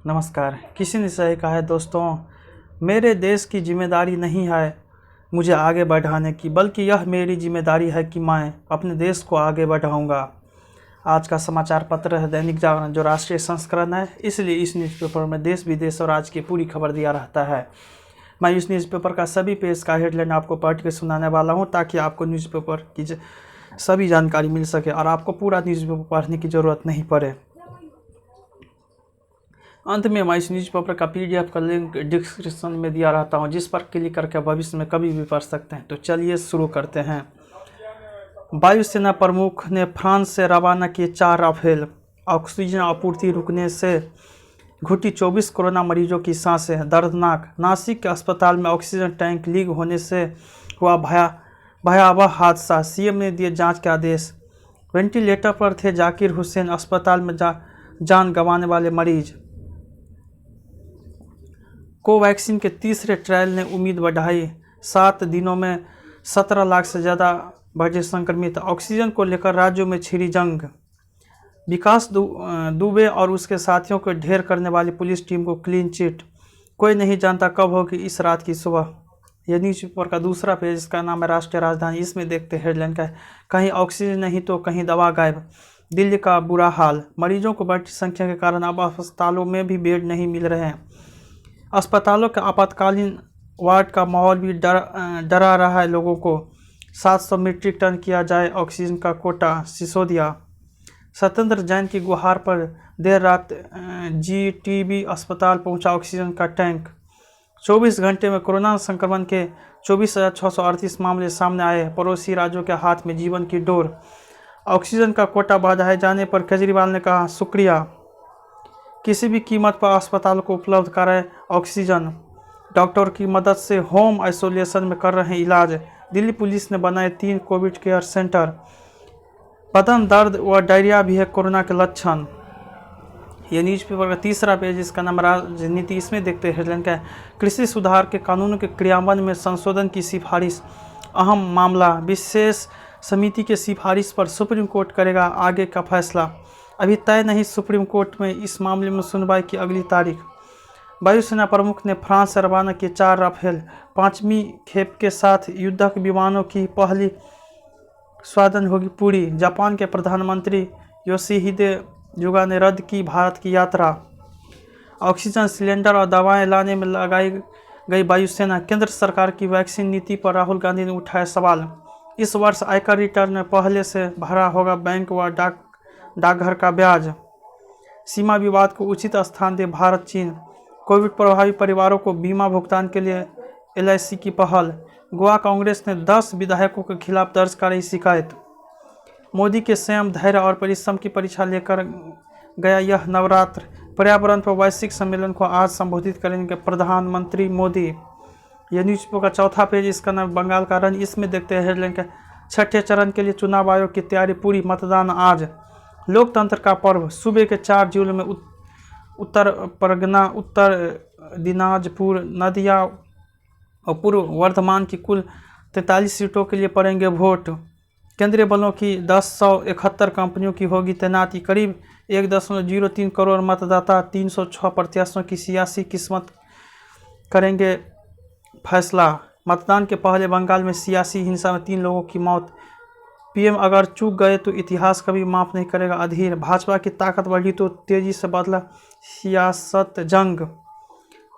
नमस्कार। किसी ने सही कहा है दोस्तों, मेरे देश की जिम्मेदारी नहीं है मुझे आगे बढ़ाने की, बल्कि यह मेरी जिम्मेदारी है कि मैं अपने देश को आगे बढ़ाऊंगा। आज का समाचार पत्र है दैनिक जागरण, जो राष्ट्रीय संस्करण है, इसलिए इस न्यूज़पेपर में देश विदेश और आज की पूरी खबर दिया रहता है। मैं इस न्यूज़पेपर का सभी पेज का हेडलाइन आपको पढ़ के सुनाने वाला हूँ, ताकि आपको न्यूज़पेपर की सभी जानकारी मिल सके और आपको पूरा न्यूज़पेपर पढ़ने की ज़रूरत नहीं पड़े। अंत में मैं इस न्यूज़पेपर का PDF का लिंक डिस्क्रिप्शन में दिया रहता हूं, जिस पर क्लिक करके भविष्य में कभी भी पढ़ सकते हैं। तो चलिए शुरू करते हैं। वायुसेना प्रमुख ने फ्रांस से रवाना किए 4 राफेल। ऑक्सीजन आपूर्ति रुकने से घुटी 24 कोरोना मरीजों की सांसें, दर्दनाक। नासिक के अस्पताल में ऑक्सीजन टैंक लीक होने से हुआ भयावह हादसा, CM ने दिए जांच के आदेश। वेंटिलेटर पर थे जाकिर हुसैन, अस्पताल में जान गंवाने वाले मरीज। कोवैक्सीन के तीसरे ट्रायल ने उम्मीद बढ़ाई, 7 दिनों में 17 लाख से ज़्यादा बढ़े संक्रमित। ऑक्सीजन को लेकर राज्यों में छिड़ी जंग। विकास दुबे और उसके साथियों को ढेर करने वाली पुलिस टीम को क्लीन चिट। कोई नहीं जानता कब होगी इस रात की सुबह। यह न्यूज़पेपर का दूसरा पेज, इसका नाम है राष्ट्रीय राजधानी। इसमें देखते हेडलाइन का है, कहीं ऑक्सीजन नहीं तो कहीं दवा गायब। दिल्ली का बुरा हाल, मरीजों को बढ़ती संख्या के कारण अब अस्पतालों में भी बेड नहीं मिल रहे हैं। अस्पतालों के आपातकालीन वार्ड का माहौल भी डरा रहा है लोगों को। 700 मीट्रिक टन किया जाए ऑक्सीजन का कोटा, सिसोदिया। सत्येंद्र जैन की गुहार पर देर रात GTB अस्पताल पहुंचा ऑक्सीजन का टैंक। 24 घंटे में कोरोना संक्रमण के 24,638 मामले सामने आए। पड़ोसी राज्यों के हाथ में जीवन की डोर। ऑक्सीजन का कोटा बढ़ाए जाने पर केजरीवाल ने कहा शुक्रिया। किसी भी कीमत पर अस्पताल को उपलब्ध कराएं ऑक्सीजन। डॉक्टर की मदद से होम आइसोलेशन में कर रहे हैं इलाज। दिल्ली पुलिस ने बनाए 3 कोविड केयर सेंटर। बदन दर्द व डायरिया भी है कोरोना के लक्षण। यह न्यूज़पेपर का तीसरा पेज, इसका नाम राजनीति। इसमें देखते हैं हेडलाइन का है, कृषि सुधार के कानूनों के क्रियान्वयन में संशोधन की सिफारिश, अहम मामला। विशेष समिति के सिफारिश पर सुप्रीम कोर्ट करेगा आगे का फैसला। अभी तय नहीं सुप्रीम कोर्ट में इस मामले में सुनवाई की अगली तारीख। वायुसेना प्रमुख ने फ्रांस से रवाना किए 4 राफेल। 5वीं खेप के साथ युद्धक विमानों की पहली स्वादन होगी पूरी। जापान के प्रधानमंत्री योशिहिदे सुगा ने रद्द की भारत की यात्रा। ऑक्सीजन सिलेंडर और दवाएं लाने में लगाई गई वायुसेना। केंद्र सरकार की वैक्सीन नीति पर राहुल गांधी ने उठाया सवाल। इस वर्ष आयकर रिटर्न में पहले से भरा होगा बैंक व डाकघर का ब्याज। सीमा विवाद को उचित स्थान दे भारत चीन। कोविड प्रभावित परिवारों को बीमा भुगतान के लिए LIC की पहल। गोवा कांग्रेस ने 10 विधायकों के खिलाफ दर्ज कराई शिकायत। मोदी के संयम, धैर्य और परिश्रम की परीक्षा लेकर गया यह नवरात्र। पर्यावरण पर वैश्विक सम्मेलन को आज संबोधित करेंगे प्रधानमंत्री मोदी। यह न्यूज़पेपर का चौथा पेज, इसका नाम बंगाल का रण। इसमें देखते हैं हेडलाइन का, 6ठे चरण के लिए चुनाव आयोग की तैयारी पूरी, मतदान आज। लोकतंत्र का पर्व, सूबे के 4 जिलों में उत्तर परगना, उत्तर दिनाजपुर, नदिया और पूर्व वर्धमान की कुल 43 सीटों के लिए पड़ेंगे वोट। केंद्रीय बलों की 1071 कंपनियों की होगी तैनाती। करीब 1.03 करोड़ मतदाता, 306 प्रत्याशियों की सियासी किस्मत करेंगे फैसला। मतदान के पहले बंगाल में सियासी हिंसा में 3 लोगों की मौत। PM अगर चूक गए तो इतिहास कभी माफ़ नहीं करेगा, अधीर। भाजपा की ताकत बढ़ी तो तेजी से बदला सियासत जंग।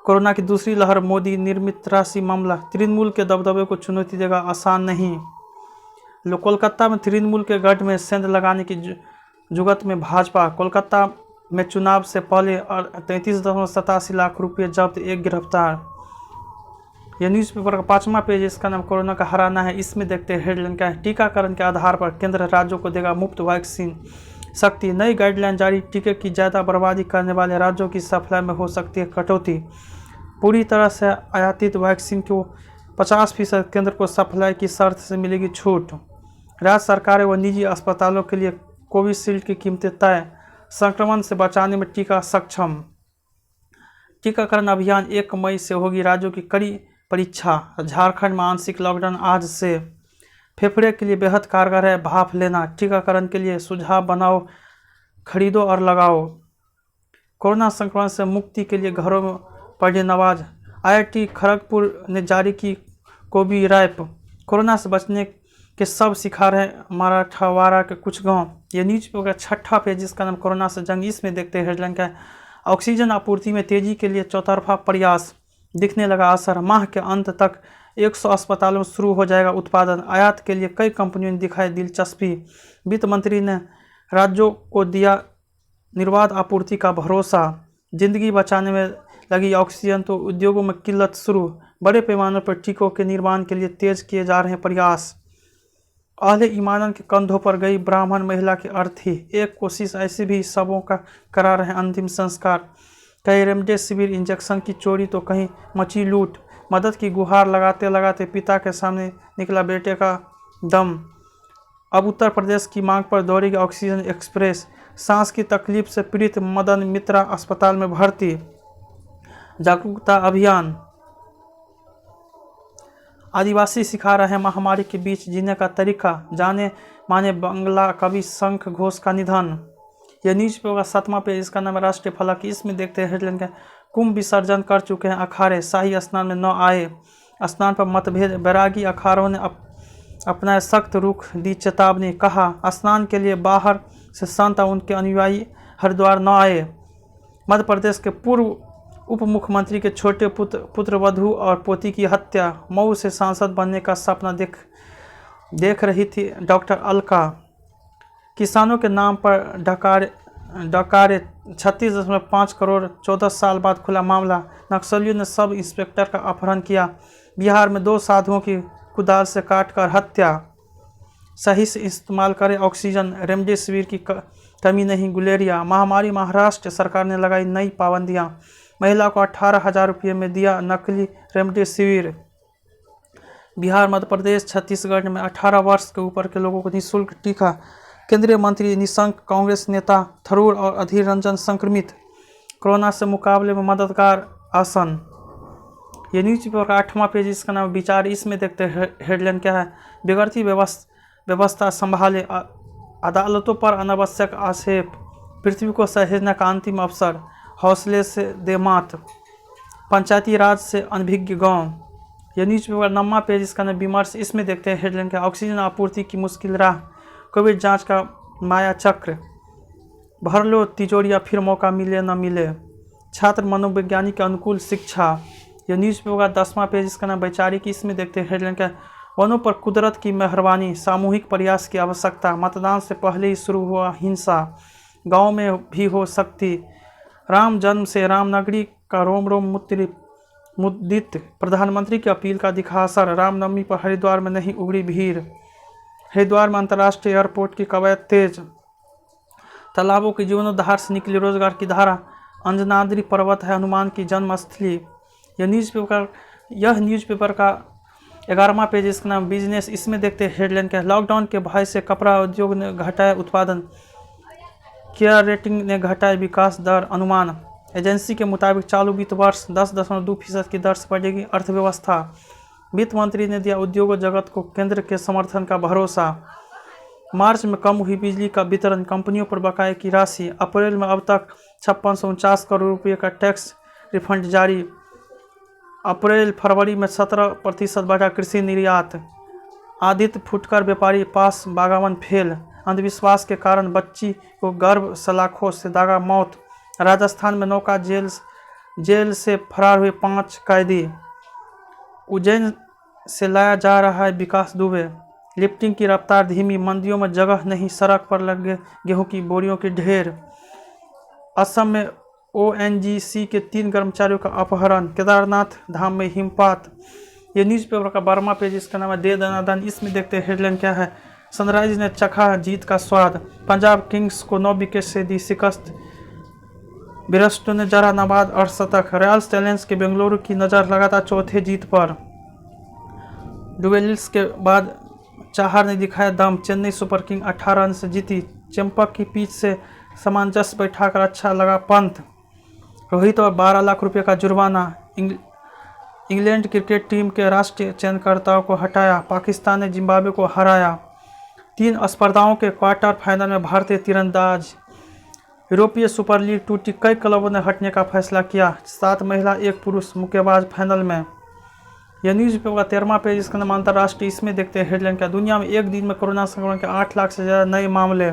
कोरोना की दूसरी लहर, मोदी निर्मित राशि मामला। तृणमूल के दबदबे को चुनौती देगा, आसान नहीं। कोलकाता में तृणमूल के गढ़ में सेंध लगाने की जुगत में भाजपा। कोलकाता में चुनाव से पहले 33.87 लाख रुपये जब्त, 1 गिरफ्तार। यह न्यूज़पेपर का 5वां पेज, इसका नाम कोरोना का हराना है। इसमें देखते हैं हेडलाइन का है, टीकाकरण के आधार पर केंद्र राज्यों को देगा मुफ्त वैक्सीन शक्ति। नई गाइडलाइन जारी, टीके की ज़्यादा बर्बादी करने वाले राज्यों की सप्लाई में हो सकती है कटौती। पूरी तरह से आयातित वैक्सीन को 50% केंद्र को सप्लाई की शर्त से मिलेगी छूट। राज्य सरकारें व निजी अस्पतालों के लिए कोविशील्ड की कीमतें तय। संक्रमण से बचाने में टीका सक्षम। टीकाकरण अभियान 1 मई से होगी राज्यों की कड़ी परीक्षा। झारखंड में आंशिक लॉकडाउन आज से। फेफड़े के लिए बेहद कारगर है भाप लेना। टीकाकरण के लिए सुझाव बनाओ, खरीदो और लगाओ। कोरोना संक्रमण से मुक्ति के लिए घरों में पढ़े नमाज। IIT खड़गपुर ने जारी की कोबी रैप। कोरोना से बचने के सब सिखा रहे मराठवाड़ा के कुछ गांव। ये न्यूज पेपर का 6ठा पेज जिसका नाम कोरोना से जंग। इसमें देखते हैं हेडलाइन का है, ऑक्सीजन आपूर्ति में तेजी के लिए चौतरफा प्रयास, दिखने लगा असर। माह के अंत तक 100 अस्पतालों में शुरू हो जाएगा उत्पादन। आयात के लिए कई कंपनियों ने दिखाई दिलचस्पी। वित्त मंत्री ने राज्यों को दिया निर्बाध आपूर्ति का भरोसा। जिंदगी बचाने में लगी ऑक्सीजन तो उद्योगों में किल्लत शुरू। बड़े पैमाने पर टीकों के निर्माण के लिए तेज किए जा रहे हैं प्रयास। अहले ईमानन के कंधों पर गई ब्राह्मण महिला की अर्थी। एक कोशिश ऐसी भी सबों का करा रहे अंतिम संस्कार। कहीं रेमडेसिविर इंजेक्शन की चोरी तो कहीं मची लूट। मदद की गुहार लगाते लगाते पिता के सामने निकला बेटे का दम। अब उत्तर प्रदेश की मांग पर दौड़ेगी ऑक्सीजन एक्सप्रेस। सांस की तकलीफ से पीड़ित मदन मित्रा अस्पताल में भर्ती। जागरूकता अभियान। आदिवासी सिखा रहे हैं महामारी के बीच जीने का तरीका। जाने माने बांग्ला कवि शंख घोष का निधन। यह न्यूज पेपर का 7वां पेज, इसका नाम है राष्ट्रीय फलक। इसमें देखते हैं हेडलाइन का, कुंभ विसर्जन कर चुके हैं अखाड़े, शाही स्नान में न आए। स्नान पर मतभेद, बैरागी अखाड़ों ने अपना सख्त रुख, दी चेतावनी। कहा स्नान के लिए बाहर से संत और उनके अनुयायी हरिद्वार न आए। मध्य प्रदेश के पूर्व उप मुख्यमंत्री के छोटे पुत्रवधू और पोती की हत्या। मऊ से सांसद बनने का सपना देख रही थी डॉक्टर अलका। किसानों के नाम पर डकारे 36.5 करोड़। 14 साल बाद खुला मामला। नक्सलियों ने सब इंस्पेक्टर का अपहरण किया। बिहार में 2 साधुओं की कुदाल से काटकर हत्या। सही से इस्तेमाल करें ऑक्सीजन, रेमडेसिविर की कमी नहीं गुलेरिया। महामारी, महाराष्ट्र सरकार ने लगाई नई पाबंदियां। महिला को 18,000 रुपये में दिया नकली रेमडेसिविर। बिहार, मध्य प्रदेश, छत्तीसगढ़ में 18 वर्ष के ऊपर के लोगों को निःशुल्क टीका। केंद्रीय मंत्री निशंक, कांग्रेस नेता थरूर और अधीर रंजन संक्रमित। कोरोना से मुकाबले में मददगार आसन। ये न्यूज पेपर का 8वां पेज, इसका नाम विचार। इसमें देखते हैं हेडलाइन क्या है, बिगड़ती व्यवस्था संभाले, अदालतों पर अनावश्यक आक्षेप। पृथ्वी को सहेजने का अंतिम अवसर, हौसले से दे मात। पंचायती राज से अनभिज्ञ गांव। यह न्यूज पेपर 9वां पेज, इसका नाम विमर्श। इसमें देखते हैं हेडलाइन क्या, ऑक्सीजन आपूर्ति की मुश्किल राह, कोविड जांच का माया चक्र। भर लो तिजोरिया, फिर मौका मिले न मिले। छात्र मनोवैज्ञानिक के अनुकूल शिक्षा। यह न्यूज पेपर का 10वां पेज, इसका नाम वैचारिक। इसमें देखते हैं हेडलाइन क्या, वनों पर कुदरत की मेहरबानी, सामूहिक प्रयास की आवश्यकता। मतदान से पहले ही शुरू हुआ हिंसा, गांव में भी हो सकती। राम जन्म से रामनगरी का रोम रोम मुद्दित। प्रधानमंत्री की अपील का दिखा असर। रामनवमी पर हरिद्वार में नहीं उगड़ी भीड़। हरिद्वार में अंतर्राष्ट्रीय एयरपोर्ट की कवायद तेज। तालाबों के जीर्णोद्धार से निकली रोजगार की धारा। अंजनाद्री पर्वत है हनुमान की जन्मस्थली। यह न्यूज़पेपर का 11वां पेज, इसका नाम बिजनेस। इसमें देखते हैं हेडलाइन क्या है, लॉकडाउन के भय से कपड़ा उद्योग ने घटाया उत्पादन। केयर रेटिंग ने घटाया विकास दर अनुमान। एजेंसी के मुताबिक चालू वित्त वर्ष 10.2% की दर से बढ़ेगी अर्थव्यवस्था। वित्त मंत्री ने दिया उद्योग जगत को केंद्र के समर्थन का भरोसा। मार्च में कम हुई बिजली का वितरण, कंपनियों पर बकाये की राशि। अप्रैल में अब तक 5649 करोड़ रुपये का टैक्स रिफंड जारी। अप्रैल फरवरी में 17% बढ़ा कृषि निर्यात। आदित्य फुटकर व्यापारी पास बागावन फेल। अंधविश्वास के कारण बच्ची को गर्भ सलाखों से दागा मौत। राजस्थान में नौका जेल से फरार हुए 5 कैदी। उज्जैन से लाया जा रहा है विकास दुबे। लिफ्टिंग की रफ्तार धीमी, मंडियों में जगह नहीं, सड़क पर लगे गेहूं की बोरियों की ढेर। असम में ONGC के 3 कर्मचारियों का अपहरण। केदारनाथ धाम में हिमपात। ये न्यूज़पेपर का 12वां पेज, इसका नाम है दे दनादन। इसमें देखते हैं हेडलाइन क्या है, सनराइज ने चखा जीत का स्वाद। पंजाब किंग्स को 9 विकेट से दी शिकस्त। बिरस्टो ने जरा नबाद अर्धशतक। रॉयल चैलेंजर्स के बेंगलुरु की नज़र लगातार चौथे जीत पर। डुवेलिस के बाद चाहर ने दिखाया दम। चेन्नई सुपर किंग 18 रन से जीती। चंपक की पिच से सामंजस्य बैठाकर अच्छा लगा पंत। रोहित और 12 लाख रुपए का जुर्माना। इंग्लैंड क्रिकेट टीम के राष्ट्रीय चयनकर्ताओं को हटाया। पाकिस्तान ने जिम्बाब्वे को हराया। 3 स्पर्धाओं के क्वार्टर फाइनल में भारतीय तीरंदाज यूरोपीय सुपर लीग टूटी, कई क्लबों ने हटने का फैसला किया। 7 महिला 1 पुरुष मुक्केबाज फाइनल में। यह न्यूज़ पेपर का 13वां पेज, इसका नाम अंतर्राष्ट्रीय। इसमें देखते हैं हेडलाइन क्या। दुनिया में एक दिन में कोरोना संक्रमण के 8 लाख से ज़्यादा नए मामले।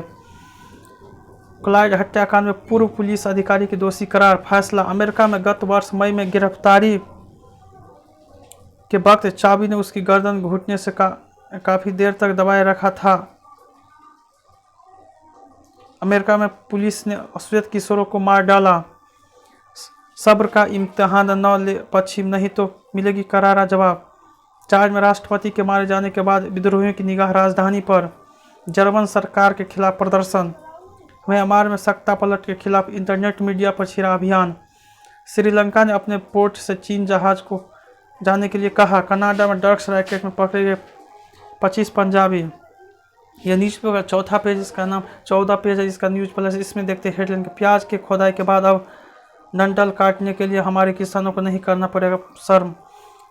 क्लाइड हत्याकांड में पूर्व पुलिस अधिकारी की दोषी करार, फैसला। अमेरिका में गत वर्ष मई में गिरफ्तारी के वक्त चाबी ने उसकी गर्दन घुटने से काफ़ी देर तक दबाए रखा था। अमेरिका में पुलिस ने अश्वेत किशोरों को मार डाला। सब्र का इम्तिहान न ले पश्चिम, नहीं तो मिलेगी करारा जवाब। चार्ज में राष्ट्रपति के मारे जाने के बाद विद्रोहियों की निगाह राजधानी पर। जर्मन सरकार के खिलाफ प्रदर्शन। म्यांमार में सत्ता पलट के खिलाफ इंटरनेट मीडिया पर छिड़ा अभियान। श्रीलंका ने अपने पोर्ट से चीन जहाज को जाने के लिए कहा। कनाडा में ड्रग्स रैकेट में पकड़े गए 25 पंजाबी। यह न्यूज़पेपर का चौथा पेज, इसका नाम 14 पेज है, इसका न्यूज़ प्लस। इसमें देखते हैं हेडलाइन के। प्याज के खोदाई के बाद अब डंठल काटने के लिए हमारे किसानों को नहीं करना पड़ेगा शर्म।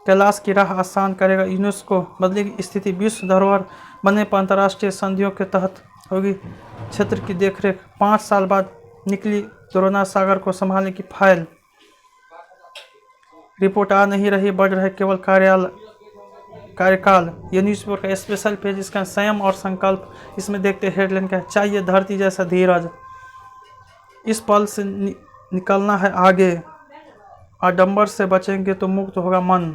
कैलाश की राह आसान करेगा यूनेस्को। बदलेगी स्थिति, विश्व धरोहर बनने पर अंतर्राष्ट्रीय संधियों के तहत होगी क्षेत्र की देखरेख। 5 साल बाद निकली द्रोणा सागर को संभालने की फाइल। रिपोर्ट आ नहीं रही, बढ़ रहे केवल कार्यकाल। ये न्यूज़पेपर का स्पेशल पेज, इसका संयम और संकल्प। इसमें देखते हेडलाइन क्या है। चाहिए धरती जैसा धीरज, इस पल से निकलना है आगे। आडंबर से बचेंगे तो मुक्त होगा मन।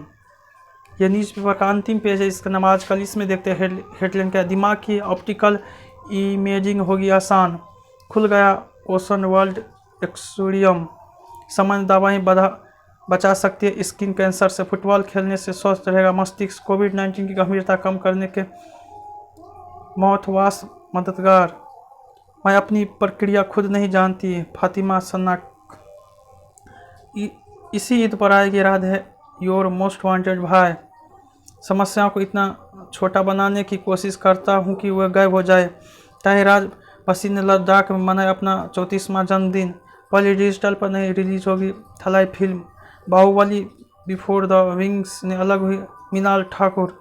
यह न्यूज़पेपर का अंतिम पेज है, इसका नाम आजकल। इसमें देखते हेडलाइन क्या है। दिमाग की ऑप्टिकल इमेजिंग होगी आसान, खुल गया ओशन वर्ल्ड एक्वेरियम। सामान्य दवाएं बचा सकती है स्किन कैंसर से। फुटबॉल खेलने से स्वस्थ रहेगा मस्तिष्क। कोविड-19 की गंभीरता कम करने के माउथवॉश मददगार। मैं अपनी प्रक्रिया खुद नहीं जानती, फातिमा सन्ना। इसी ईद पर आएगी राधे योर मोस्ट वांटेड भाई। समस्याओं को इतना छोटा बनाने की कोशिश करता हूँ कि वह गायब हो जाए। ताहिराज वसी ने लद्दाख में मनाया अपना 34वां जन्मदिन। पहले डिजिटल पर नहीं रिलीज होगी थलाई film. Baahubali before the wings ने अलग हुई मीनाल ठाकुर।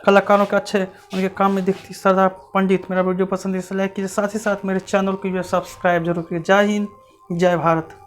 कलाकारों के अच्छे उनके काम में दिखती श्रद्धा पंडित। मेरा वीडियो पसंद है इसे लाइक कीजिए, साथ ही साथ मेरे चैनल को सब्सक्राइब जरूर कीजिए। जय हिंद, जय भारत।